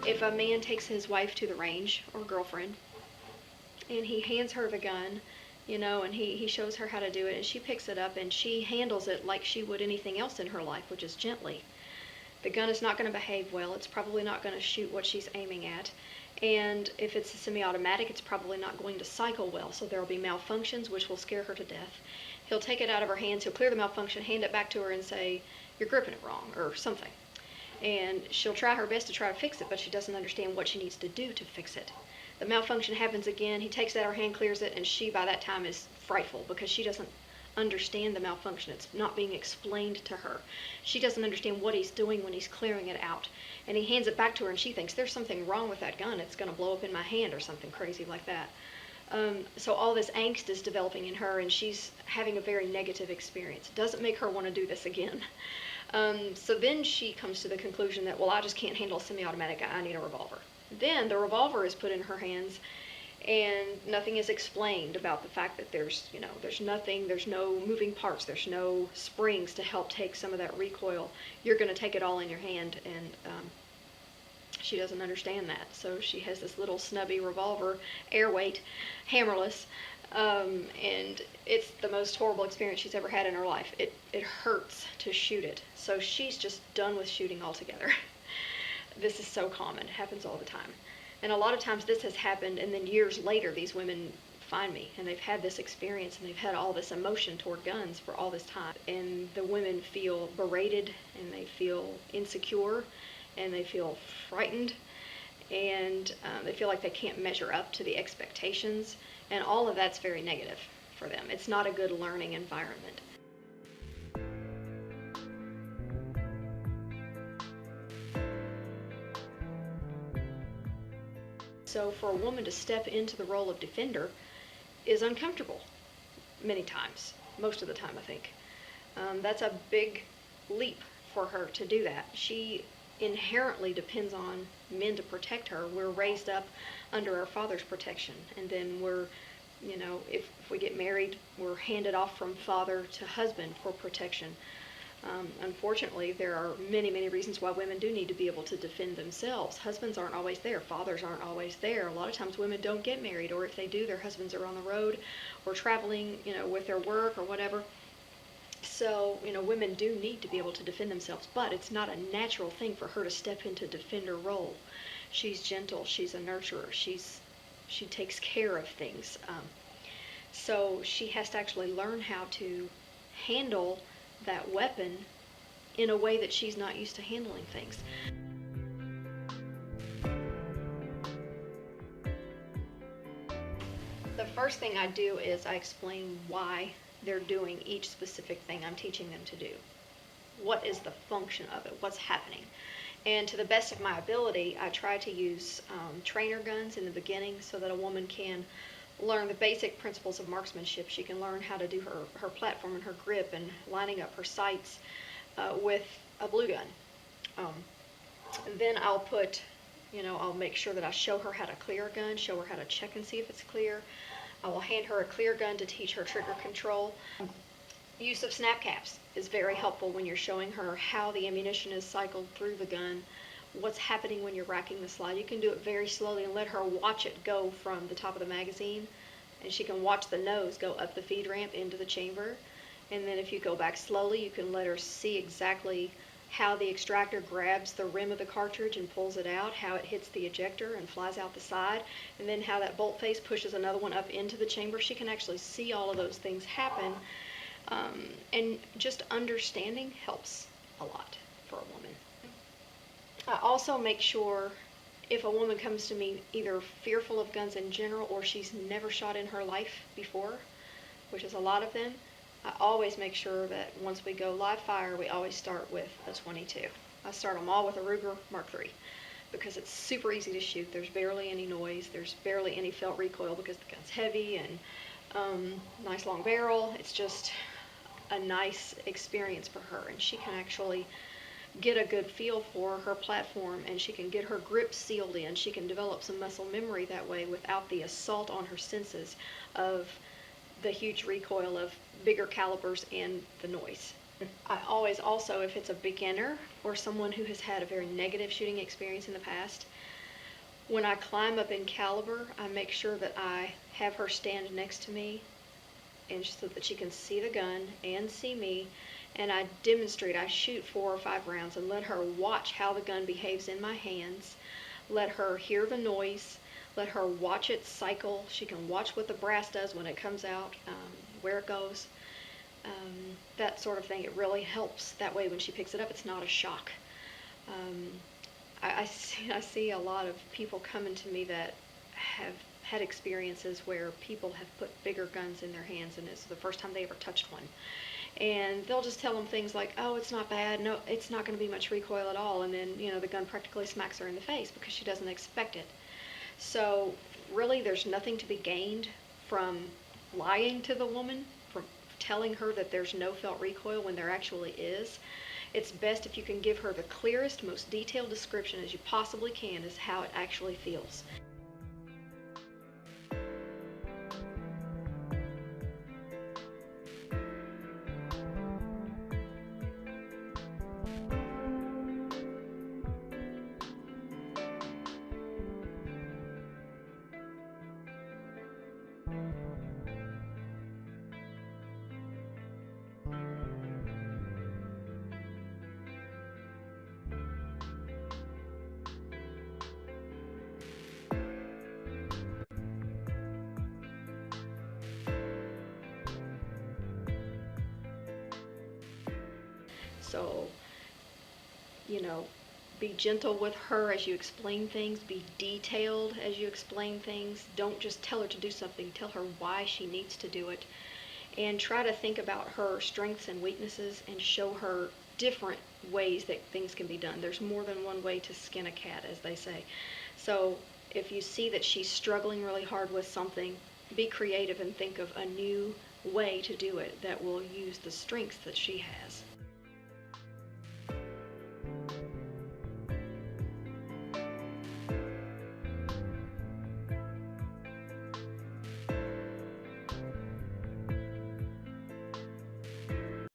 if a man takes his wife to the range, or girlfriend, and he hands her the gun, and he shows her how to do it, and she picks it up and she handles it like she would anything else in her life, which is gently, the gun is not going to behave well. It's probably not going to shoot what she's aiming at. And if it's a semi-automatic, it's probably not going to cycle well, so there will be malfunctions, which will scare her to death. He'll take it out of her hands, he'll clear the malfunction, hand it back to her and say, "You're gripping it wrong," or something. And she'll try her best to try to fix it, but she doesn't understand what she needs to do to fix it. The malfunction happens again, he takes it out of her hand, clears it, and she by that time is frightful because she doesn't understand the malfunction. It's not being explained to her. She doesn't understand what he's doing when he's clearing it out. And he hands it back to her and she thinks, there's something wrong with that gun. It's going to blow up in my hand or something crazy like that. So all this angst is developing in her and she's having a very negative experience. It doesn't make her want to do this again. So then she comes to the conclusion that, well, I just can't handle a semi-automatic. I need a revolver. Then the revolver is put in her hands and nothing is explained about the fact that there's nothing, there's no moving parts, there's no springs to help take some of that recoil. You're going to take it all in your hand, and she doesn't understand that. So she has this little snubby revolver, airweight, hammerless, and it's the most horrible experience she's ever had in her life. It hurts to shoot it. So she's just done with shooting altogether. This is so common. It happens all the time. And a lot of times this has happened, and then years later these women find me, and they've had this experience, and they've had all this emotion toward guns for all this time. And the women feel berated, and they feel insecure, and they feel frightened, and they feel like they can't measure up to the expectations, and all of that's very negative for them. It's not a good learning environment. So for a woman to step into the role of defender is uncomfortable many times, most of the time I think. That's a big leap for her to do that. She inherently depends on men to protect her. We're raised up under our father's protection, and then we're, if we get married, we're handed off from father to husband for protection. Unfortunately, there are many, many reasons why women do need to be able to defend themselves. Husbands aren't always there. Fathers aren't always there. A lot of times women don't get married, or if they do, their husbands are on the road or traveling, with their work or whatever. So, women do need to be able to defend themselves, but it's not a natural thing for her to step into defender role. She's gentle. She's a nurturer. She takes care of things. So she has to actually learn how to handle that weapon in a way that she's not used to handling things. The first thing I do is I explain why they're doing each specific thing I'm teaching them to do. What is the function of it? What's happening? And to the best of my ability, I try to use trainer guns in the beginning so that a woman can learn the basic principles of marksmanship. She can learn how to do her platform and her grip and lining up her sights with a blue gun. And then I'll I'll make sure that I show her how to clear a gun, show her how to check and see if it's clear. I will hand her a clear gun to teach her trigger control. Use of snap caps is very helpful when you're showing her how the ammunition is cycled through the gun, what's happening when you're racking the slide. You can do it very slowly and let her watch it go from the top of the magazine, and she can watch the nose go up the feed ramp into the chamber. And then if you go back slowly, you can let her see exactly how the extractor grabs the rim of the cartridge and pulls it out, how it hits the ejector and flies out the side, and then how that bolt face pushes another one up into the chamber. She can actually see all of those things happen, and just understanding helps a lot for a woman. I also make sure if a woman comes to me either fearful of guns in general or she's never shot in her life before, which is a lot of them, I always make sure that once we go live fire, we always start with a 22. I start them all with a Ruger Mark III because it's super easy to shoot. There's barely any noise. There's barely any felt recoil because the gun's heavy and nice long barrel. It's just a nice experience for her, and she can actually get a good feel for her platform, and she can get her grip sealed in. She can develop some muscle memory that way without the assault on her senses of the huge recoil of bigger calibers and the noise. I always also, if it's a beginner or someone who has had a very negative shooting experience in the past, When I climb up in caliber, I make sure that I have her stand next to me and so that she can see the gun and see me, and I demonstrate. I shoot 4 or 5 rounds and let her watch how the gun behaves in my hands, let her hear the noise, let her watch it cycle. She can watch what the brass does when it comes out, where it goes, that sort of thing. It really helps. That way when she picks it up, it's not a shock. um, I see a lot of people coming to me that have had experiences where people have put bigger guns in their hands and it's the first time they ever touched one. And they'll just tell them things like, oh, it's not bad, no, it's not going to be much recoil at all. And then, the gun practically smacks her in the face because she doesn't expect it. So, really, there's nothing to be gained from lying to the woman, from telling her that there's no felt recoil when there actually is. It's best if you can give her the clearest, most detailed description as you possibly can as how it actually feels. So, you know, be gentle with her as you explain things, be detailed as you explain things. Don't just tell her to do something, tell her why she needs to do it. And try to think about her strengths and weaknesses and show her different ways that things can be done. There's more than one way to skin a cat, as they say. So if you see that she's struggling really hard with something, be creative and think of a new way to do it that will use the strengths that she has.